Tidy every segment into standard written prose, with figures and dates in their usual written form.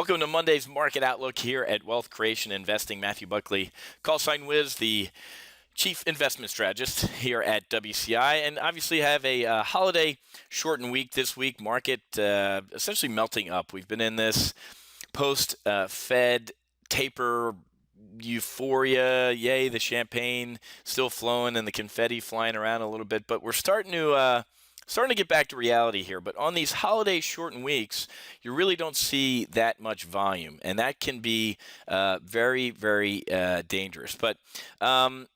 Welcome to Monday's Market Outlook here at Wealth Creation Investing. Matthew Buckley, call sign Wiz, the Chief Investment Strategist here at WCI, and obviously have a holiday shortened week this week. Market essentially melting up. We've been in this post-Fed taper euphoria. Yay, the champagne still flowing and the confetti flying around a little bit, but we're starting to get back to reality here. But on these holiday shortened weeks, you really don't see that much volume, and that can be very, very dangerous. But some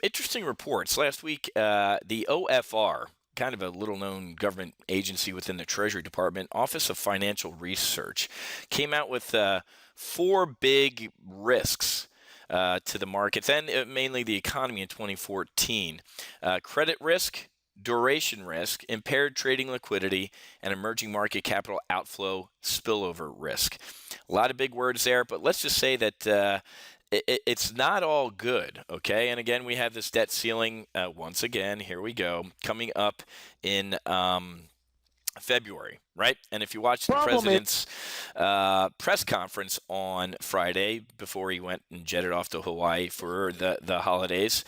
interesting reports. Last week, the OFR, kind of a little-known government agency within the Treasury Department, Office of Financial Research, came out with 4 big risks to the markets and mainly the economy in 2014. Credit risk, duration risk, impaired trading liquidity, and emerging market capital outflow spillover risk. A lot of big words there, but let's just say that it's not all good, okay? And again, we have this debt ceiling, once again, here we go, coming up in February, right? And if you watch the president's press conference on Friday before he went and jetted off to Hawaii for the holidays,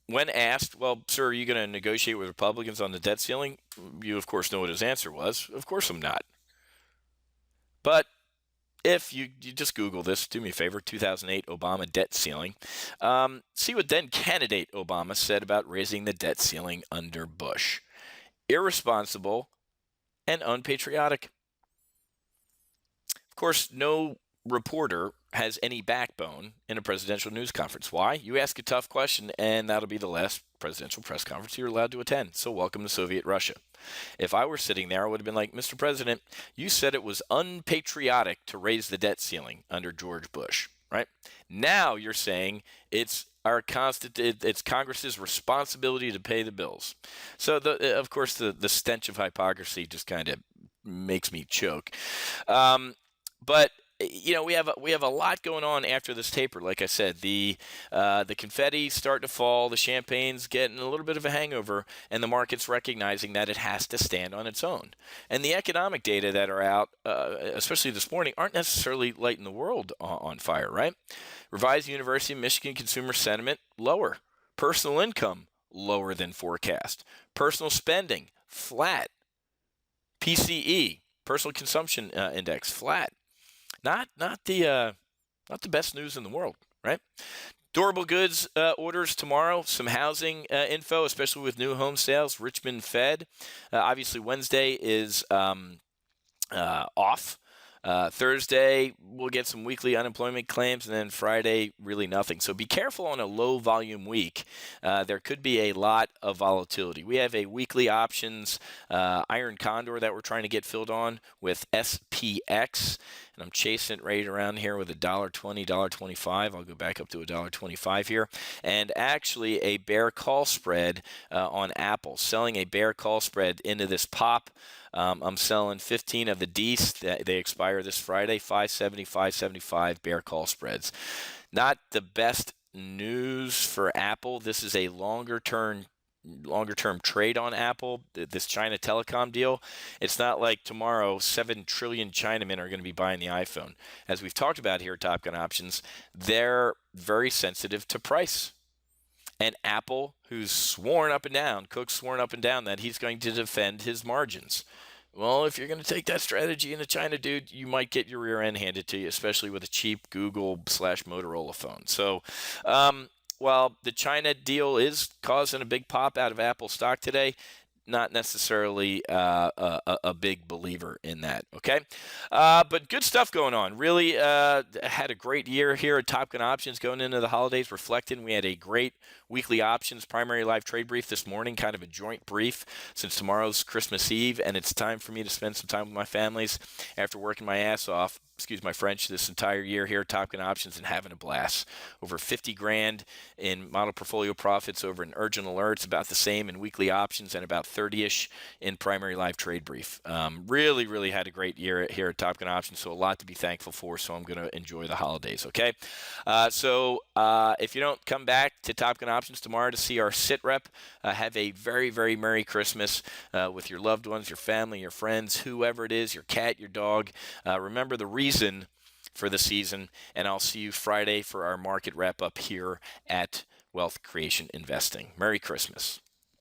when asked, well, sir, are you going to negotiate with Republicans on the debt ceiling? You, of course, know what his answer was. Of course I'm not. But if you just Google this, do me a favor, 2008 Obama debt ceiling, see what then candidate Obama said about raising the debt ceiling under Bush. Irresponsible and unpatriotic. Of course, no reporter has any backbone in a presidential news conference. Why? You ask a tough question, and that'll be the last presidential press conference you're allowed to attend. So welcome to Soviet Russia. If I were sitting there, I would have been like, Mr. President, you said it was unpatriotic to raise the debt ceiling under George Bush, right? Now you're saying it's it's Congress's responsibility to pay the bills. So, of course, the stench of hypocrisy just kind of makes me choke. But you know, we have a lot going on after this taper. Like I said, the confetti starting to fall, the champagne's getting a little bit of a hangover, and the market's recognizing that it has to stand on its own. And the economic data that are out, especially this morning, aren't necessarily lighting the world on fire, right? Revised University of Michigan consumer sentiment lower, personal income lower than forecast, personal spending flat, PCE, personal consumption index flat. Not the best news in the world, right? Durable goods orders tomorrow, some housing info, especially with new home sales. Richmond Fed. Obviously, Wednesday is off. Thursday, we'll get some weekly unemployment claims, and then Friday, really nothing. So be careful on a low volume week. There could be a lot of volatility. We have a weekly options iron condor that we're trying to get filled on with SPX, and I'm chasing it right around here with $1.20, $1.25. I'll go back up to $1.25 here. And actually a bear call spread on Apple, selling a bear call spread into this pop. I'm selling 15 of the Ds. They expire this Friday, 570, 575 bear call spreads. Not the best news for Apple. This is a longer term trade on Apple, this China telecom deal. It's not like tomorrow 7 trillion Chinamen are going to be buying the iPhone. As we've talked about here at Top Gun Options, they're very sensitive to price. And Apple, who's sworn up and down, Cook's sworn up and down that he's going to defend his margins. Well, if you're going to take that strategy into China, dude, you might get your rear end handed to you, especially with a cheap Google/Motorola phone. So, while the China deal is causing a big pop out of Apple stock today, not necessarily a big believer in that, okay? But good stuff going on. Really had a great year here at Top Gun Options going into the holidays, reflecting. We had a great weekly options primary live trade brief this morning, kind of a joint brief since tomorrow's Christmas Eve, and it's time for me to spend some time with my families after working my ass off. excuse my French, this entire year here at Top Gun Options and having a blast. Over 50 grand in model portfolio profits over in urgent alerts, about the same in weekly options, and about 30-ish in primary live trade brief. Really, really had a great year here at Top Gun Options, so a lot to be thankful for. So I'm going to enjoy the holidays. Okay, if you don't come back to Top Gun Options tomorrow to see our sit rep, have a very, very Merry Christmas with your loved ones, your family, your friends, whoever it is, your cat, your dog. Remember the reason for the season, and I'll see you Friday for our market wrap up here at Wealth Creation Investing. Merry Christmas.